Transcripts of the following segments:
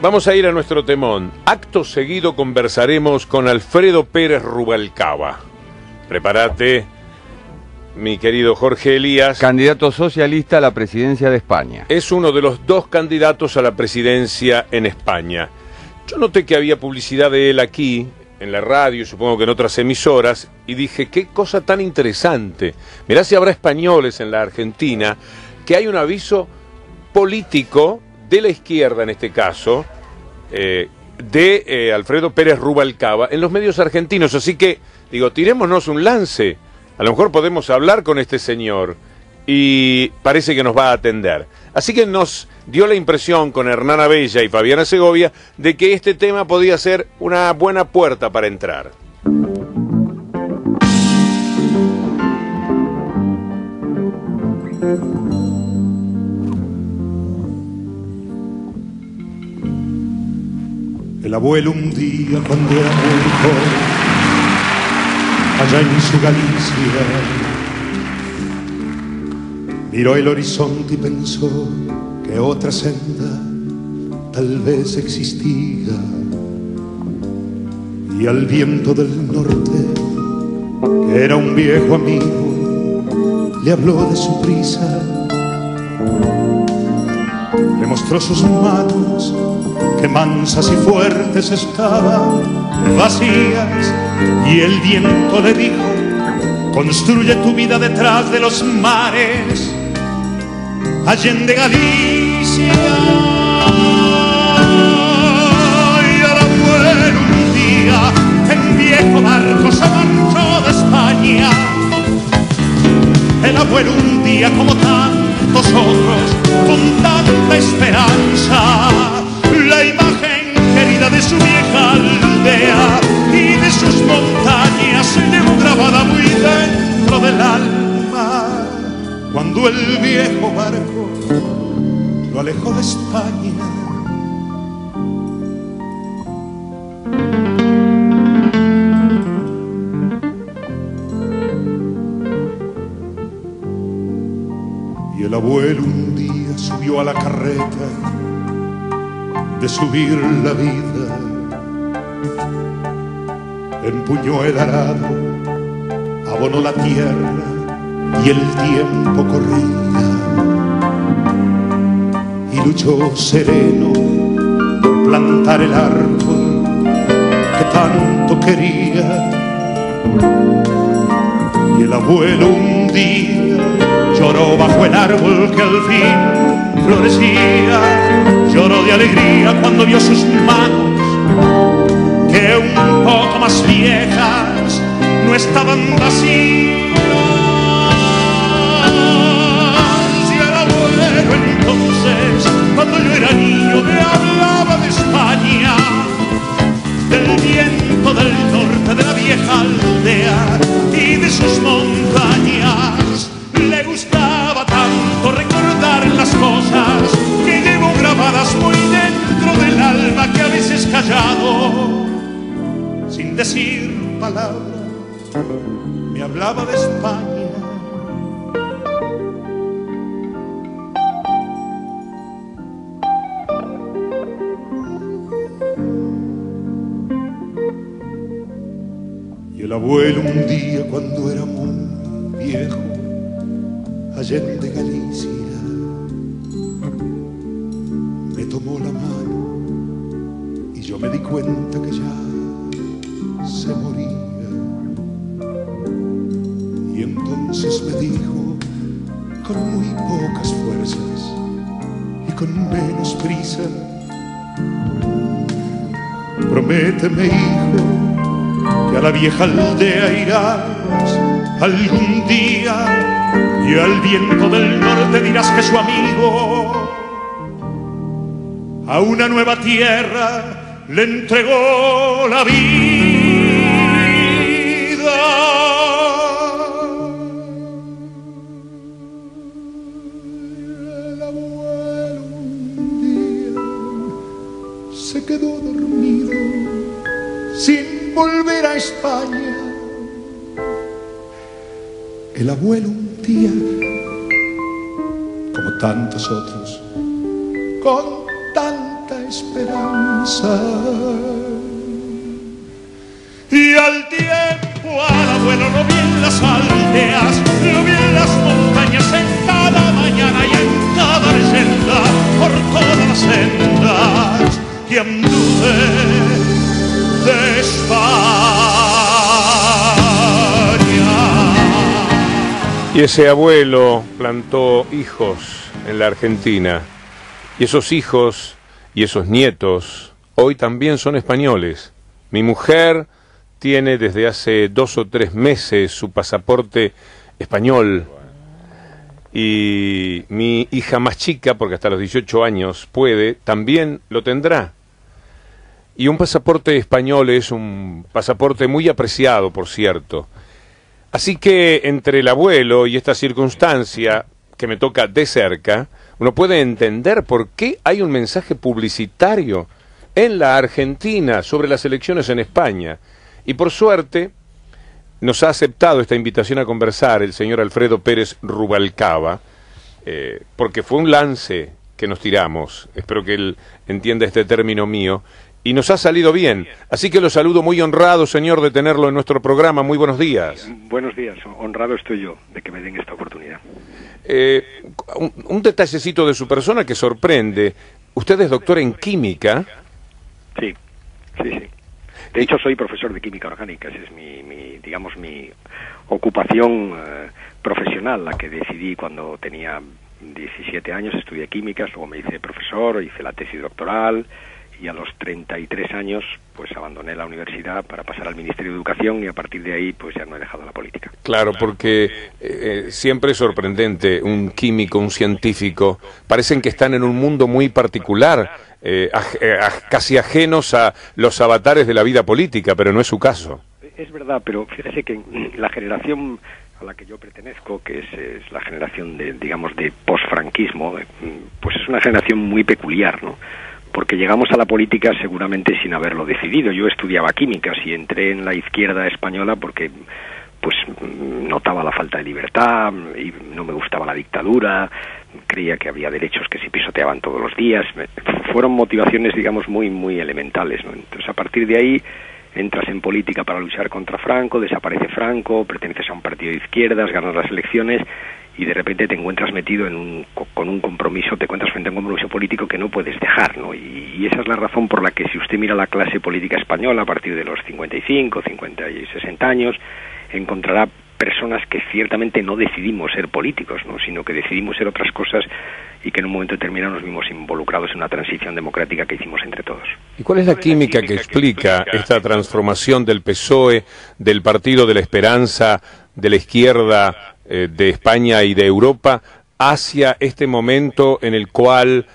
Vamos a ir a nuestro temón. Acto seguido conversaremos con Alfredo Pérez Rubalcaba. Prepárate, mi querido Jorge Elías. Candidato socialista a la presidencia de España. Es uno de los dos candidatos a la presidencia en España. Yo noté que había publicidad de él aquí, en la radio, supongo que en otras emisoras, y dije, qué cosa tan interesante. Mirá si habrá españoles en la Argentina, que hay un aviso político de la izquierda, en este caso, de Alfredo Pérez Rubalcaba, en los medios argentinos. Así que, digo, tirémonos un lance. A lo mejor podemos hablar con este señor y parece que nos va a atender. Así que nos dio la impresión con Hernán Abella y Fabiana Segovia de que este tema podía ser una buena puerta para entrar. El abuelo un día cuando era muy joven, allá en su Galicia, miró el horizonte y pensó que otra senda tal vez existía. Y al viento del norte, que era un viejo amigo, le habló de su prisa. Le mostró sus manos, que mansas y fuertes estaban, vacías, y el viento le dijo: construye tu vida detrás de los mares, allende Galicia. Y al abuelo un día, en viejo barco, se marchó de España. El abuelo un día, como tantos otros, con tanta esperanza, la imagen querida de su vieja aldea y de sus montañas se llevó grabada muy dentro del alma. Cuando el viejo barco lo alejó de España, y el abuelo un día subió a la carreta de subir la vida, empuñó el arado, abonó la tierra y el tiempo corría, y luchó sereno por plantar el árbol que tanto quería. Y el abuelo un día lloró bajo el árbol que al fin florecía, lloró de alegría cuando vio sus manos, que un poco más viejas no estaban vacías. Y el abuelo entonces, cuando yo era niño, me hablaba de España, del viento del norte, de la vieja aldea y de sus montañas. Le gustaba tanto recordar las cosas que llevo grabadas muy dentro del alma, que a veces callado, sin decir palabra, me hablaba de España. Y el abuelo un día cuando era muy viejo, allende Galicia, me tomó la mano y yo me di cuenta que ya se moría. Y entonces me dijo, con muy pocas fuerzas y con menos prisa: prométeme, hijo, que a la vieja aldea irás algún día, y al viento del norte dirás que su amigo a una nueva tierra le entregó la vida. El abuelo un día se quedó dormido sin volver a España. El abuelo un día, como tantos otros, con tanta esperanza. Y al tiempo al abuelo lo vi en las aldeas, lo vi en las montañas en cada mañana y en cada leyenda, por todas las sendas que anduve de España. Y ese abuelo plantó hijos en la Argentina, y esos hijos y esos nietos hoy también son españoles. Mi mujer tiene desde hace 2 o 3 meses su pasaporte español, y mi hija más chica, porque hasta los 18 años puede, también lo tendrá. Y un pasaporte español es un pasaporte muy apreciado, por cierto. Así que entre el abuelo y esta circunstancia que me toca de cerca, uno puede entender por qué hay un mensaje publicitario en la Argentina sobre las elecciones en España. Y por suerte nos ha aceptado esta invitación a conversar el señor Alfredo Pérez Rubalcaba, porque fue un lance que nos tiramos, espero que él entienda este término mío, y nos ha salido bien. Así que lo saludo muy honrado, señor, de tenerlo en nuestro programa. Muy buenos días. Buenos días, honrado estoy yo de que me den esta oportunidad. Un detallecito de su persona que sorprende. Usted es doctor en química. Sí. De hecho, soy profesor de química orgánica. Esa es mi ocupación profesional, la que decidí cuando tenía 17 años. Estudié química, luego me hice profesor, hice la tesis doctoral, y a los 33 años pues abandoné la universidad para pasar al Ministerio de Educación, y a partir de ahí pues ya no he dejado la política. Claro, porque siempre es sorprendente, un químico, un científico, parecen que están en un mundo muy particular, casi ajenos a los avatares de la vida política, pero no es su caso. Es verdad, pero fíjese que la generación a la que yo pertenezco, que es la generación de posfranquismo, pues es una generación muy peculiar, ¿no? Porque llegamos a la política seguramente sin haberlo decidido. Yo estudiaba químicas y entré en la izquierda española porque pues notaba la falta de libertad y no me gustaba la dictadura, creía que había derechos que se pisoteaban todos los días. Fueron motivaciones, digamos, muy elementales, ¿no? Entonces, a partir de ahí entras en política para luchar contra Franco, desaparece Franco, perteneces a un partido de izquierdas, ganas las elecciones y de repente te encuentras metido con un compromiso, te encuentras frente a un compromiso político que no puedes dejar, ¿no? Y esa es la razón por la que, si usted mira la clase política española a partir de los 55, 50 y 60 años, encontrará personas que ciertamente no decidimos ser políticos, ¿no? Sino que decidimos ser otras cosas, y que en un momento determinado nos vimos involucrados en una transición democrática que hicimos entre todos. ¿Y cuál es la química que explica esta transformación del PSOE, del Partido de la Esperanza, de la izquierda de España y de Europa, hacia este momento en el cual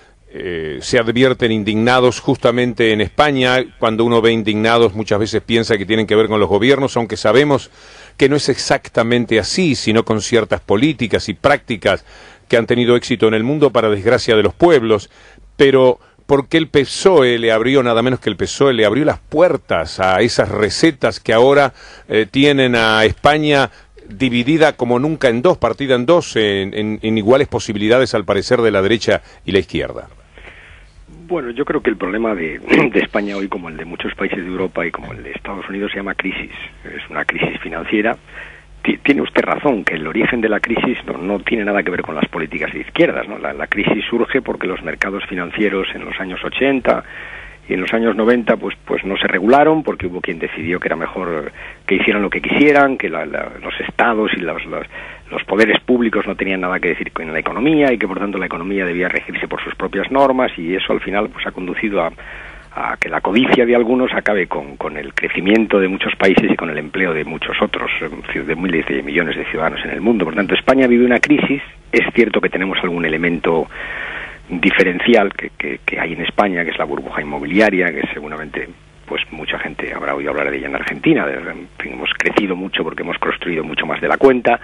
se advierten indignados justamente en España? Cuando uno ve indignados muchas veces piensa que tienen que ver con los gobiernos, aunque sabemos que no es exactamente así, sino con ciertas políticas y prácticas que han tenido éxito en el mundo para desgracia de los pueblos. Pero ¿por qué el PSOE le abrió, nada menos que el PSOE le abrió las puertas a esas recetas que ahora tienen a España dividida como nunca en dos, partida en dos, en iguales posibilidades al parecer de la derecha y la izquierda? Bueno, yo creo que el problema de España hoy, como el de muchos países de Europa y como el de Estados Unidos, se llama crisis. Es una crisis financiera. Tiene usted razón, que el origen de la crisis no tiene nada que ver con las políticas de izquierdas, ¿no? La crisis surge porque los mercados financieros en los años 80 y en los años 90 pues no se regularon, porque hubo quien decidió que era mejor que hicieran lo que quisieran, que los estados y los poderes públicos no tenían nada que decir en la economía, y que por tanto la economía debía regirse por sus propias normas, y eso al final pues ha conducido a que la codicia de algunos acabe con el crecimiento de muchos países y con el empleo de muchos otros, de miles de millones de ciudadanos en el mundo. Por tanto, España vive una crisis. Es cierto que tenemos algún elemento diferencial que hay en España, que es la burbuja inmobiliaria, que seguramente pues mucha gente habrá oído hablar de ella en Argentina. Hemos crecido mucho porque hemos construido mucho más de la cuenta.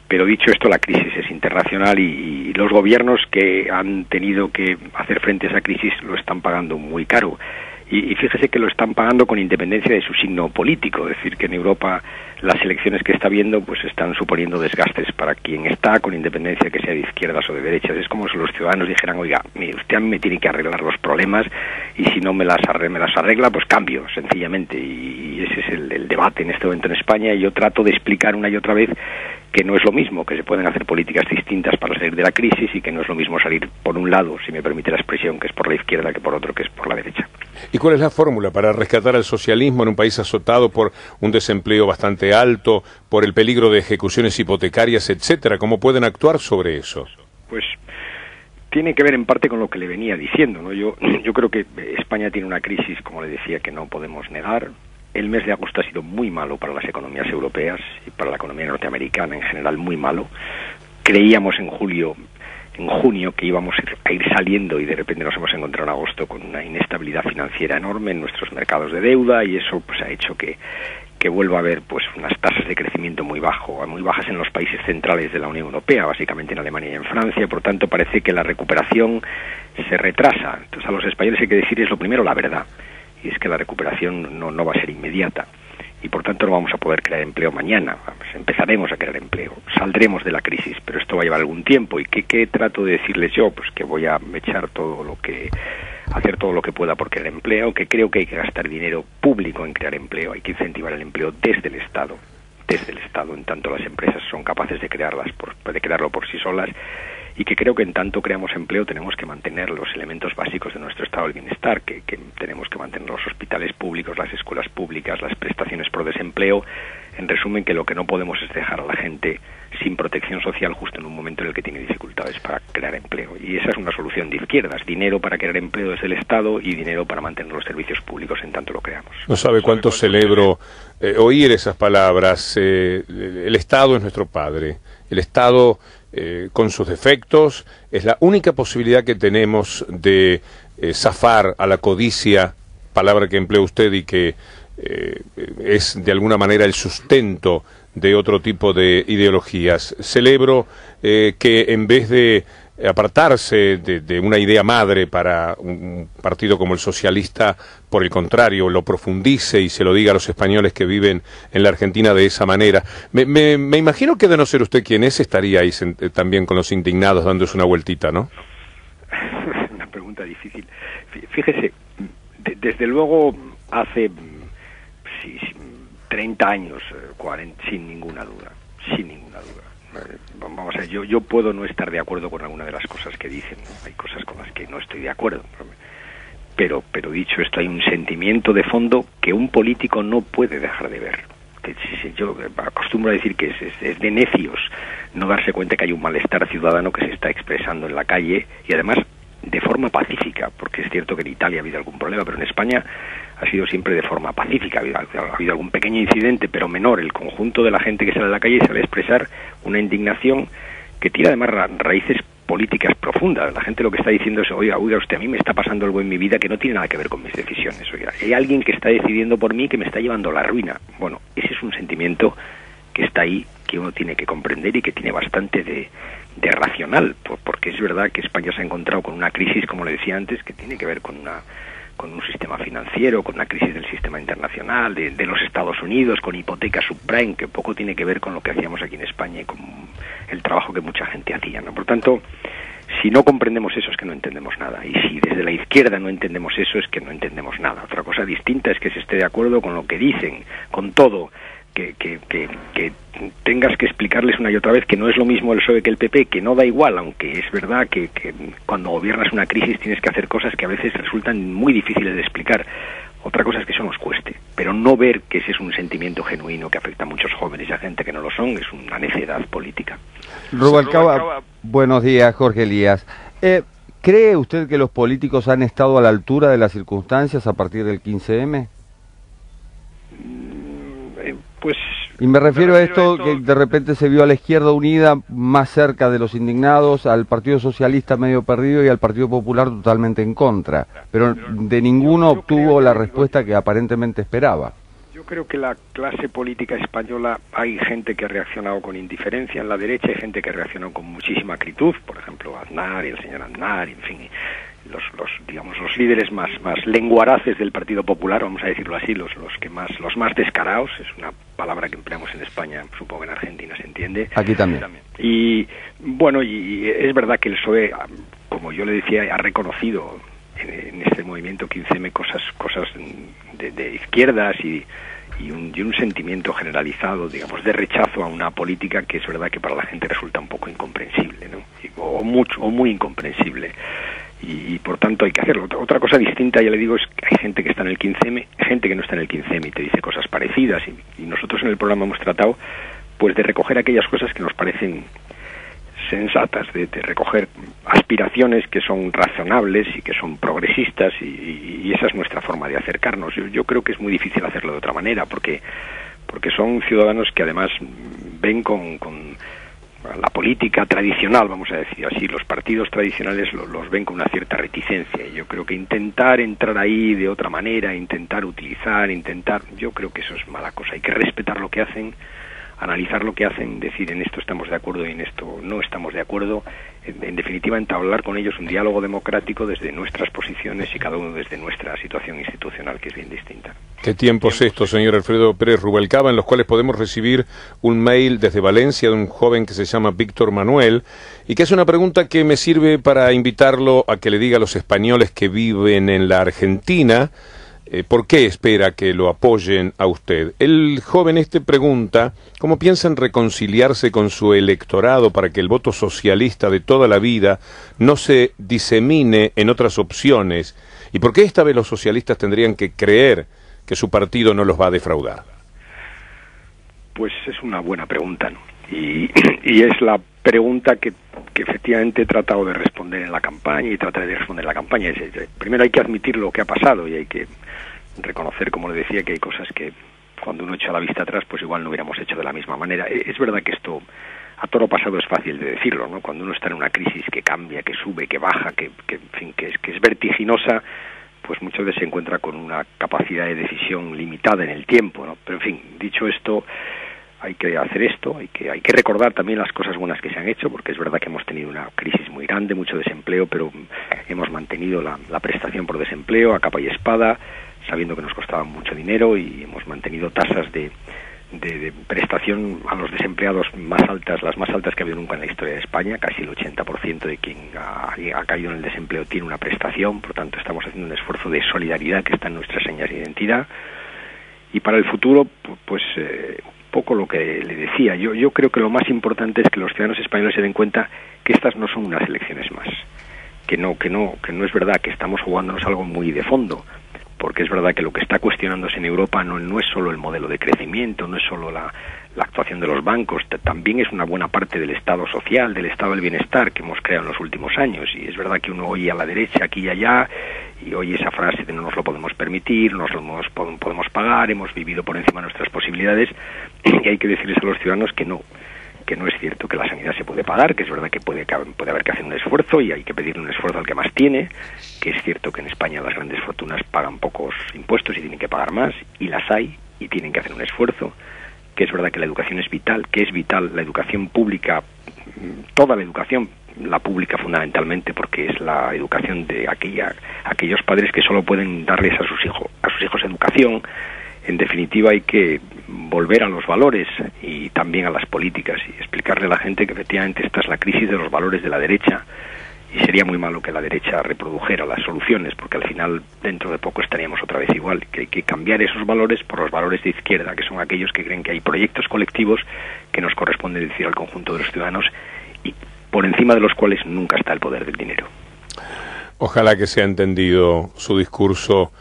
Pero dicho esto, la crisis es internacional y los gobiernos que han tenido que hacer frente a esa crisis lo están pagando muy caro. Y fíjese que lo están pagando con independencia de su signo político, es decir, que en Europa las elecciones que está viendo pues están suponiendo desgastes para quien está, con independencia que sea de izquierdas o de derechas. Es como si los ciudadanos dijeran, oiga, mire, usted a mí me tiene que arreglar los problemas y si no me las arregla, pues cambio, sencillamente. Y ese es el debate en este momento en España, y yo trato de explicar una y otra vez que no es lo mismo, que se pueden hacer políticas distintas para salir de la crisis, y que no es lo mismo salir por un lado, si me permite la expresión, que es por la izquierda, que por otro, que es por la derecha. ¿Y cuál es la fórmula para rescatar al socialismo en un país azotado por un desempleo bastante alto, por el peligro de ejecuciones hipotecarias, etcétera? ¿Cómo pueden actuar sobre eso? Pues tiene que ver en parte con lo que le venía diciendo, ¿no? Yo creo que España tiene una crisis, como le decía, que no podemos negar. El mes de agosto ha sido muy malo para las economías europeas y para la economía norteamericana en general, muy malo. Creíamos en junio que íbamos a ir saliendo, y de repente nos hemos encontrado en agosto con una inestabilidad financiera enorme en nuestros mercados de deuda, y eso pues ha hecho que vuelva a haber pues unas tasas de crecimiento muy bajas en los países centrales de la Unión Europea, básicamente en Alemania y en Francia. Por tanto, parece que la recuperación se retrasa. Entonces, a los españoles hay que decirles lo primero, la verdad, y es que la recuperación no va a ser inmediata, y por tanto no vamos a poder crear empleo mañana. Empezaremos a crear empleo, saldremos de la crisis, pero esto va a llevar algún tiempo. ¿Y qué trato de decirles yo? Pues que voy a hacer todo lo que pueda por crear empleo, que creo que hay que gastar dinero público en crear empleo, hay que incentivar el empleo desde el Estado, en tanto las empresas son capaces de crearlo por sí solas, y que creo que en tanto creamos empleo tenemos que mantener los elementos básicos de nuestro estado del bienestar, que tenemos que mantener los hospitales públicos, las escuelas públicas, las prestaciones por desempleo. En resumen, que lo que no podemos es dejar a la gente sin protección social justo en un momento en el que tiene dificultades para crear empleo. Y esa es una solución de izquierdas: dinero para crear empleo desde el Estado y dinero para mantener los servicios públicos en tanto lo creamos. No sabe cuánto celebro oír esas palabras. El Estado es nuestro padre. El Estado, con sus defectos, es la única posibilidad que tenemos de zafar a la codicia, palabra que emplea usted y que es de alguna manera el sustento de otro tipo de ideologías. Celebro que en vez de apartarse de una idea madre para un partido como el socialista, por el contrario, lo profundice y se lo diga a los españoles que viven en la Argentina de esa manera. Me imagino que, de no ser usted quien es, estaría ahí también con los indignados dándose una vueltita, ¿no? Una pregunta difícil. Fíjese, desde luego hace 30 años, 40, sin ninguna duda. Vamos a ver, yo puedo no estar de acuerdo con alguna de las cosas que dicen, ¿no? Hay cosas con las que no estoy de acuerdo, pero dicho esto, hay un sentimiento de fondo que un político no puede dejar de ver. Yo acostumbro a decir que es de necios no darse cuenta que hay un malestar ciudadano que se está expresando en la calle, y además de forma pacífica, porque es cierto que en Italia ha habido algún problema, pero en España ha sido siempre de forma pacífica. Ha habido algún pequeño incidente, pero menor. El conjunto de la gente que sale a la calle sale a expresar una indignación que tiene además raíces políticas profundas. La gente lo que está diciendo es, oiga usted, a mí me está pasando algo en mi vida que no tiene nada que ver con mis decisiones. Oiga, hay alguien que está decidiendo por mí, que me está llevando a la ruina. Bueno, ese es un sentimiento que está ahí, que uno tiene que comprender y que tiene bastante de racional, porque es verdad que España se ha encontrado con una crisis, como le decía antes, que tiene que ver con un sistema financiero, con una crisis del sistema internacional, de los Estados Unidos, con hipotecas subprime, que poco tiene que ver con lo que hacíamos aquí en España y con el trabajo que mucha gente hacía, ¿no? Por tanto, si no comprendemos eso, es que no entendemos nada, y si desde la izquierda no entendemos eso, es que no entendemos nada. Otra cosa distinta es que se esté de acuerdo con lo que dicen, con todo, que tengas que explicarles una y otra vez que no es lo mismo el PSOE que el PP, que no da igual, aunque es verdad que cuando gobiernas una crisis tienes que hacer cosas que a veces resultan muy difíciles de explicar. Otra cosa es que eso nos cueste, pero no ver que ese es un sentimiento genuino que afecta a muchos jóvenes y a gente que no lo son, es una necedad política. Rubalcaba, buenos días, Jorge Elías. ¿Cree usted que los políticos han estado a la altura de las circunstancias a partir del 15M? Pues... Y me refiero a esto que de repente se vio a la izquierda unida más cerca de los indignados, al Partido Socialista medio perdido y al Partido Popular totalmente en contra, pero de ninguno obtuvo la respuesta que aparentemente esperaba. Yo creo que la clase política española, hay gente que ha reaccionado con indiferencia en la derecha, hay gente que ha reaccionado con muchísima acritud, por ejemplo Aznar y el señor Aznar, en fin, digamos, los líderes más lenguaraces del Partido Popular, vamos a decirlo así, los más descarados, es una palabra que empleamos en España, supongo que en Argentina se entiende. Aquí también. Y bueno, y es verdad que el PSOE, como yo le decía, ha reconocido en este movimiento 15M cosas de izquierdas y un sentimiento generalizado, digamos, de rechazo a una política que es verdad que para la gente resulta un poco incomprensible, ¿no? O muy incomprensible. Y por tanto hay que hacerlo. Otra cosa distinta, ya le digo, es que hay gente que está en el 15M, gente que no está en el 15M y te dice cosas parecidas, y nosotros en el programa hemos tratado pues de recoger aquellas cosas que nos parecen sensatas, de recoger aspiraciones que son razonables y que son progresistas, y esa es nuestra forma de acercarnos. Yo creo que es muy difícil hacerlo de otra manera, porque son ciudadanos que además ven con la política tradicional, vamos a decir así, los partidos tradicionales los ven con una cierta reticencia, y yo creo que intentar entrar ahí de otra manera, yo creo que eso es mala cosa. Hay que respetar lo que hacen, analizar lo que hacen, decir en esto estamos de acuerdo y en esto no estamos de acuerdo, en definitiva entablar con ellos un diálogo democrático desde nuestras posiciones y cada uno desde nuestra situación institucional, que es bien distinta. ¿Qué tiempos estos, señor Alfredo Pérez Rubalcaba, en los cuales podemos recibir un mail desde Valencia de un joven que se llama Víctor Manuel y que hace una pregunta que me sirve para invitarlo a que le diga a los españoles que viven en la Argentina ¿por qué espera que lo apoyen a usted? El joven pregunta cómo piensan reconciliarse con su electorado para que el voto socialista de toda la vida no se disemine en otras opciones, y por qué esta vez los socialistas tendrían que creer que su partido no los va a defraudar. Pues es una buena pregunta, ¿no? Y es la pregunta que efectivamente he tratado de responder en la campaña y trataré de responder en la campaña. Primero hay que admitir lo que ha pasado y hay que reconocer, como le decía, que hay cosas que cuando uno echa la vista atrás pues igual no hubiéramos hecho de la misma manera. Es verdad que esto a toro pasado es fácil de decirlo, ¿no? Cuando uno está en una crisis que cambia, que sube, que baja, que es vertiginosa, pues muchas veces se encuentra con una capacidad de decisión limitada en el tiempo, ¿no? Pero en fin, dicho esto, hay que hacer esto, hay que recordar también las cosas buenas que se han hecho, porque es verdad que hemos tenido una crisis muy grande, mucho desempleo, pero hemos mantenido la prestación por desempleo a capa y espada, sabiendo que nos costaba mucho dinero, y hemos mantenido tasas de prestación a los desempleados más altas, las más altas que ha habido nunca en la historia de España. Casi el 80% de quien ha caído en el desempleo tiene una prestación. Por tanto, estamos haciendo un esfuerzo de solidaridad que está en nuestras señas de identidad. Y para el futuro, pues poco lo que le decía. Yo creo que lo más importante es que los ciudadanos españoles se den cuenta que estas no son unas elecciones más, que no es verdad, que estamos jugándonos algo muy de fondo, porque es verdad que lo que está cuestionándose en Europa no es solo el modelo de crecimiento, no es solo la actuación de los bancos, también es una buena parte del Estado social, del Estado del bienestar que hemos creado en los últimos años. Y es verdad que uno oye a la derecha aquí y allá, y oye esa frase de no nos lo podemos permitir, no nos podemos pagar, hemos vivido por encima de nuestras posibilidades, y hay que decirles a los ciudadanos que no es cierto, que la sanidad se puede pagar, que es verdad que puede haber que hacer un esfuerzo y hay que pedirle un esfuerzo al que más tiene, que es cierto que en España las grandes fortunas pagan pocos impuestos y tienen que pagar más, y las hay y tienen que hacer un esfuerzo, que es verdad que la educación es vital, la educación pública, toda la educación, la pública fundamentalmente, porque es la educación de aquellos padres que solo pueden darles a sus hijos educación. En definitiva, hay que volver a los valores y también a las políticas y explicarle a la gente que efectivamente esta es la crisis de los valores de la derecha, y sería muy malo que la derecha reprodujera las soluciones, porque al final dentro de poco estaríamos otra vez igual, que hay que cambiar esos valores por los valores de izquierda, que son aquellos que creen que hay proyectos colectivos que nos corresponde decir al conjunto de los ciudadanos y por encima de los cuales nunca está el poder del dinero. Ojalá que sea entendido su discurso,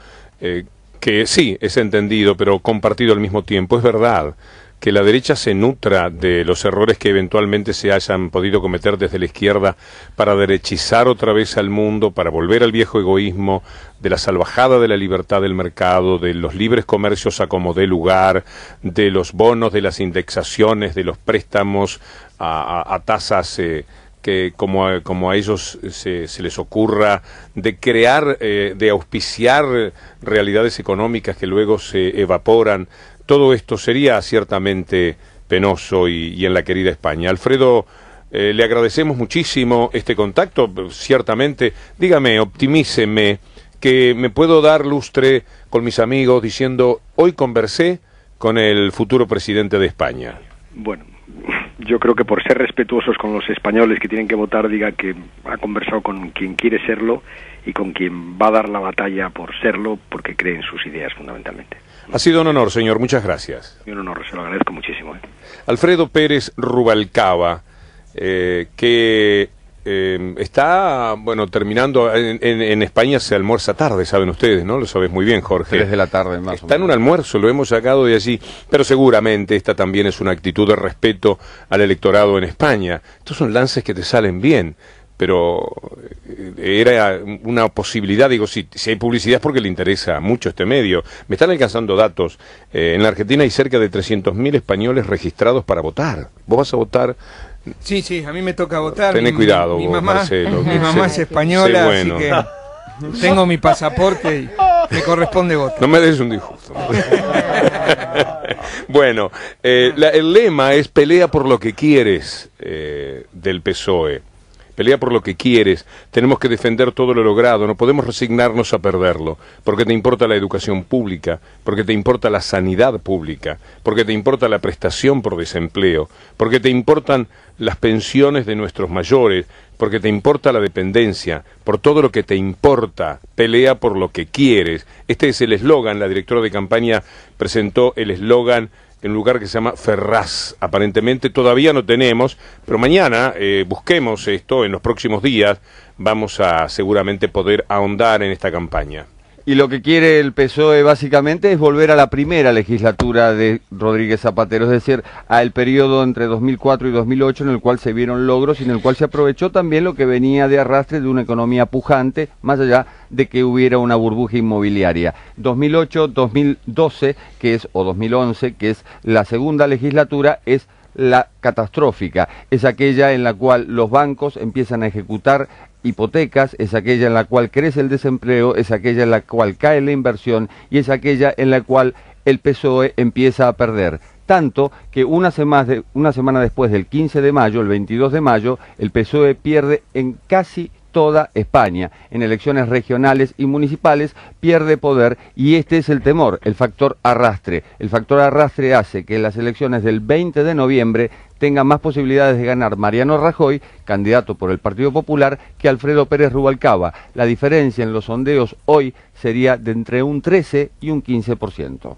que sí, es entendido, pero compartido al mismo tiempo. Es verdad que la derecha se nutra de los errores que eventualmente se hayan podido cometer desde la izquierda para derechizar otra vez al mundo, para volver al viejo egoísmo, de la salvajada de la libertad del mercado, de los libres comercios a como dé lugar, de los bonos, de las indexaciones, de los préstamos a tasas que como a ellos se les ocurra, de crear, de auspiciar realidades económicas que luego se evaporan. Todo esto sería ciertamente penoso y en la querida España. Alfredo Le agradecemos muchísimo este contacto, ciertamente. Dígame, optimíceme, que me puedo dar lustre con mis amigos diciendo, hoy conversé con el futuro presidente de España. Bueno, yo creo que por ser respetuosos con los españoles que tienen que votar, diga que ha conversado con quien quiere serlo y con quien va a dar la batalla por serlo, porque cree en sus ideas fundamentalmente. Ha sido un honor, señor, muchas gracias. Un honor, se lo agradezco muchísimo. Alfredo Pérez Rubalcaba, que está, bueno, terminando, en España se almuerza tarde, saben ustedes, ¿no? Lo sabes muy bien, Jorge. 3 de la tarde más. Está en un almuerzo, lo hemos sacado de allí, pero seguramente esta también es una actitud de respeto al electorado en España. Estos son lances que te salen bien, pero era una posibilidad, digo, si hay publicidad es porque le interesa mucho este medio. Me están alcanzando datos. En la Argentina hay cerca de 300.000 españoles registrados para votar. ¿Vos vas a votar? Sí, a mí me toca votar. Tené cuidado, mi vos, mamá, Marcelo. Mi mamá es española, bueno. así que tengo mi pasaporte y me corresponde votar. No me des un disgusto. Bueno, el lema es pelea por lo que quieres, del PSOE. Pelea por lo que quieres, tenemos que defender todo lo logrado, no podemos resignarnos a perderlo, porque te importa la educación pública, porque te importa la sanidad pública, porque te importa la prestación por desempleo, porque te importan las pensiones de nuestros mayores, porque te importa la dependencia, por todo lo que te importa, pelea por lo que quieres. Este es el eslogan, la directora de campaña presentó el eslogan en un lugar que se llama Ferraz. Aparentemente todavía no tenemos, pero mañana busquemos esto, en los próximos días vamos a seguramente poder ahondar en esta campaña. Y lo que quiere el PSOE básicamente es volver a la primera legislatura de Rodríguez Zapatero, es decir, al periodo entre 2004 y 2008 en el cual se vieron logros y en el cual se aprovechó también lo que venía de arrastre de una economía pujante, más allá de que hubiera una burbuja inmobiliaria. 2008-2012, o 2011, que es la segunda legislatura, es la catastrófica, es aquella en la cual los bancos empiezan a ejecutar hipotecas, es aquella en la cual crece el desempleo, es aquella en la cual cae la inversión y es aquella en la cual el PSOE empieza a perder. Tanto que una semana después del 15 de mayo, el 22 de mayo, el PSOE pierde en casi toda España. En elecciones regionales y municipales pierde poder y este es el temor, el factor arrastre. El factor arrastre hace que en las elecciones del 20 de noviembre tenga más posibilidades de ganar Mariano Rajoy, candidato por el Partido Popular, que Alfredo Pérez Rubalcaba. La diferencia en los sondeos hoy sería de entre un 13 y un 15%.